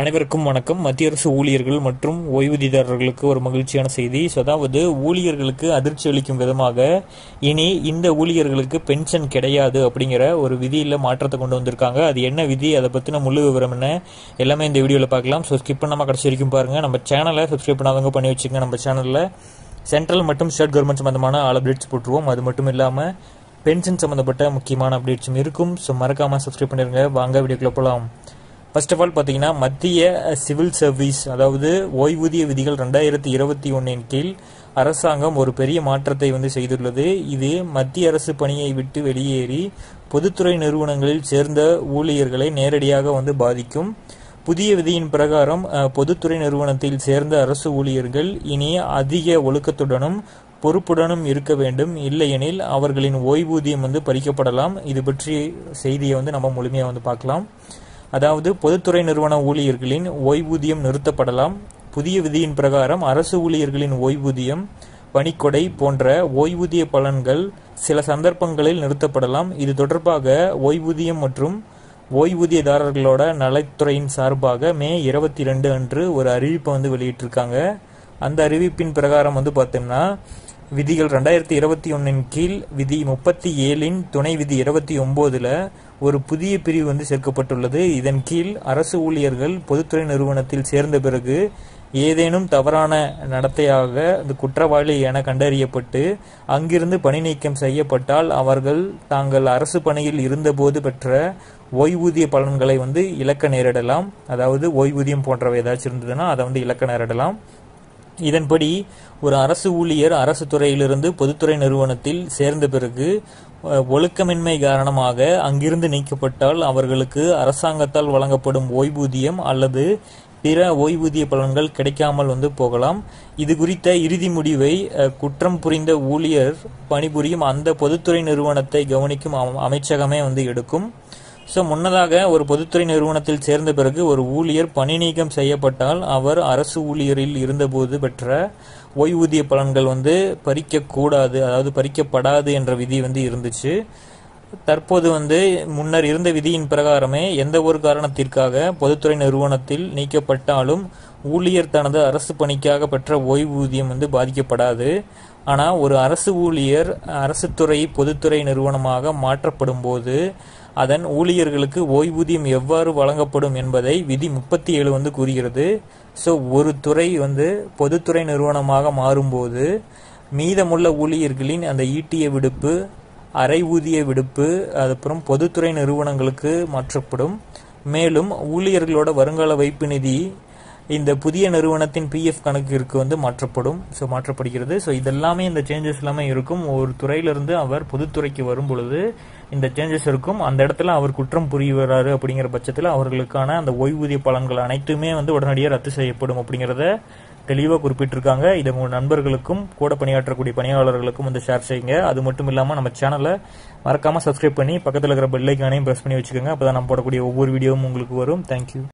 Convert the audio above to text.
அனைவருக்கும் வணக்கம். மத்திய அரசு ஊழியர்கள் மற்றும் ஓய்வூதியதாரர்களுக்கு ஒரு மகிழ்ச்சியான செய்தி. அதாவது ஊழியர்களுக்கு அதிர்ச்சி அளிக்கும் விதமாக இனி இந்த ஊழியர்களுக்கு பென்ஷன் கிடையாது அப்படிங்கிற ஒரு விதியில் மாற்றத்தை கொண்டு வந்திருக்காங்க. அது என்ன விதி, அதை பற்றின முழு விவரம் என்ன எல்லாமே இந்த வீடியோவில் பார்க்கலாம். ஸோ ஸ்கிப் பண்ணாமல் கடைசி வரைக்கும் பாருங்கள். நம்ம சேனலை சப்ஸ்கிரைப் பண்ணாதவங்க பண்ணி வச்சுக்கோங்க. நம்ம சேனலில் சென்ட்ரல் மற்றும் ஸ்டேட் கவர்மெண்ட் சம்மந்தமான ஆல் அப்டேட்ஸ் போட்டுருவோம். அது மட்டும் இல்லாமல் பென்ஷன் சம்மந்தப்பட்ட முக்கியமான அப்டேட்ஸும் இருக்கும். ஸோ மறக்காமல் சப்ஸ்கிரைப் பண்ணிடுங்க. வாங்க வீடியோக்குள்ள போகலாம். ஃபர்ஸ்ட் ஆஃப் ஆல் பார்த்தீங்கன்னா, மத்திய சிவில் சர்வீஸ் அதாவது ஓய்வூதிய விதிகள் 2021 கீழ் அரசாங்கம் ஒரு பெரிய மாற்றத்தை செய்துள்ளது. இது மத்திய அரசு பணியை விட்டு வெளியேறி பொதுத்துறை நிறுவனங்களில் சேர்ந்த ஊழியர்களை நேரடியாக பாதிக்கும். புதிய விதியின் பிரகாரம் பொதுத்துறை நிறுவனத்தில் சேர்ந்த அரசு ஊழியர்கள் இனி அதிக ஒழுக்கத்துடனும் பொறுப்புடனும் இருக்க வேண்டும். இல்லையெனில் அவர்களின் ஓய்வூதியம் பறிக்கப்படலாம். இது பற்றி செய்தியை நம்ம முழுமையாக பார்க்கலாம். அதாவது பொதுத்துறை நிறுவன ஊழியர்களின் ஓய்வூதியம் நிறுத்தப்படலாம். புதிய விதியின் பிரகாரம் அரசு ஊழியர்களின் ஓய்வூதியம், பணிக்கொடை போன்ற ஓய்வூதிய பலன்கள் சில சந்தர்ப்பங்களில் நிறுத்தப்படலாம். இது தொடர்பாக ஓய்வூதியம் மற்றும் ஓய்வூதியதாரர்களோட நலத்துறையின் சார்பாக மே 22 அன்று ஒரு அறிவிப்பை வெளியிட்டிருக்காங்க. அந்த அறிவிப்பின் பிரகாரம் பார்த்தோம்னா, விதிகள் 2021 கீழ் விதி 37 துணை விதி 29 ஒரு புதிய பிரிவு சேர்க்கப்பட்டுள்ளது. இதன் கீழ் அரசு ஊழியர்கள் பொதுத்துறை நிறுவனத்தில் சேர்ந்த பிறகு ஏதேனும் தவறான நடத்தையாக குற்றவாளி என கண்டறியப்பட்டு அங்கிருந்து பணி நீக்கம் செய்யப்பட்டால் அவர்கள் தாங்கள் அரசு பணியில் இருந்தபோது பெற்ற ஓய்வூதிய பலன்களை இழக்க நேரிடலாம். அதாவது ஓய்வூதியம் போன்றவை ஏதாச்சும் இருந்ததுன்னா அதை இழக்க நேரிடலாம். இதன்படி ஒரு அரசு ஊழியர் அரசு துறையிலிருந்து பொதுத்துறை நிறுவனத்தில் சேர்ந்த பிறகு ஒழுக்கமின்மை காரணமாக அங்கிருந்து நீக்கப்பட்டால் அவர்களுக்கு அரசாங்கத்தால் வழங்கப்படும் ஓய்வூதியம் அல்லது பிற ஓய்வூதிய பலன்கள் கிடைக்காமல் போகலாம். இது குறித்த இறுதி முடிவை குற்றம் புரிந்த ஊழியர் பணிபுரியும் அந்த பொதுத்துறை நிறுவனத்தை கவனிக்கும் அமைச்சகமே எடுக்கும். ஸோ முன்னதாக ஒரு பொதுத்துறை நிறுவனத்தில் சேர்ந்த பிறகு ஒரு ஊழியர் பணி நீக்கம் செய்யப்பட்டால் அவர் அரசு ஊழியரில் இருந்தபோது பெற்ற ஓய்வூதிய பலன்கள் பறிக்கக்கூடாது, அதாவது பறிக்கப்படாது என்ற விதி இருந்துச்சு. தற்போது முன்னர் இருந்த விதியின் பிரகாரமே எந்த ஒரு காரணத்திற்காக பொதுத்துறை நிறுவனத்தில் நீக்கப்பட்டாலும் ஊழியர் தனது அரசு பணிக்காக பெற்ற ஓய்வூதியம் பாதிக்கப்படாது. ஆனால் ஒரு அரசு ஊழியர் அரசு துறை பொதுத்துறை நிறுவனமாக மாற்றப்படும் போது அதன் ஊழியர்களுக்கு ஓய்வூதியம் எவ்வாறு வழங்கப்படும் என்பதை விதி 37 கூறுகிறது. ஸோ ஒரு துறை பொதுத்துறை நிறுவனமாக மாறும்போது மீதமுள்ள ஊழியர்களின் அந்த ஈட்டிய விடுப்பு, அரை ஊதிய விடுப்பு அதுக்கப்புறம் பொதுத்துறை நிறுவனங்களுக்கு மாற்றப்படும். மேலும் ஊழியர்களோட வருங்கால வைப்பு நிதி இந்த புதிய நிறுவனத்தின் PF கணக்கிற்கு மாற்றப்படுகிறது. ஸோ இதெல்லாமே இந்த சேஞ்சஸ் எல்லாமே இருக்கும். ஒரு துறையிலிருந்து அவர் பொதுத்துறைக்கு வரும் பொழுது இந்த சேஞ்சஸ் இருக்கும். அந்த இடத்துல அவர் குற்றம் புரிகிறாரு அப்படிங்கிற பட்சத்தில் அவர்களுக்கான அந்த ஓய்வூதிய பலன்கள் அனைத்துமே உடனடியாக ரத்து செய்யப்படும் அப்படிங்கிறத தெளிவாக குறிப்பிட்டிருக்காங்க. இதை உங்கள் நண்பர்களுக்கும் கூட பணியாற்றக்கூடிய பணியாளர்களுக்கும் ஷேர் செய்யுங்க. அது மட்டும் இல்லாமல் நம்ம சேனலை மறக்காமல் சப்ஸ்கிரைப் பண்ணி பக்கத்தில் இருக்கிற பெல் ஐக்கானையும் பிரஸ் பண்ணி வச்சுக்கோங்க. அப்போ தான் நம்ம போடக்கூடிய ஒவ்வொரு வீடியோவும் உங்களுக்கு வரும். தேங்க்யூ.